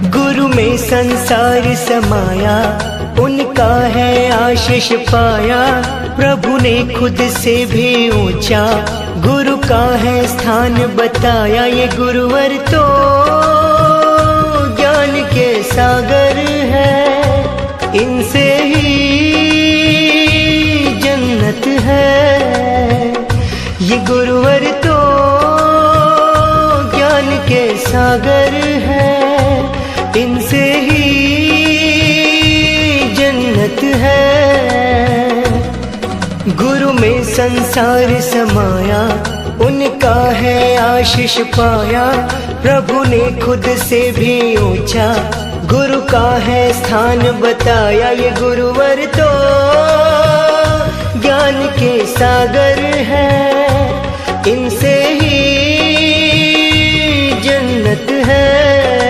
गुरु में संसार समाया, उनका है आशीष पाया। प्रभु ने खुद से भी ऊंचा गुरु का है स्थान बताया। ये गुरुवर तो ज्ञान के सागर है, इनसे ही जन्नत है। ये गुरुवर तो ज्ञान के सागर है, इनसे ही जन्नत है। गुरु में संसार समाया, उनका है आशीष पाया। प्रभु ने खुद से भी ऊंचा गुरु का है स्थान बताया। ये गुरुवर तो ज्ञान के सागर है, इनसे ही जन्नत है।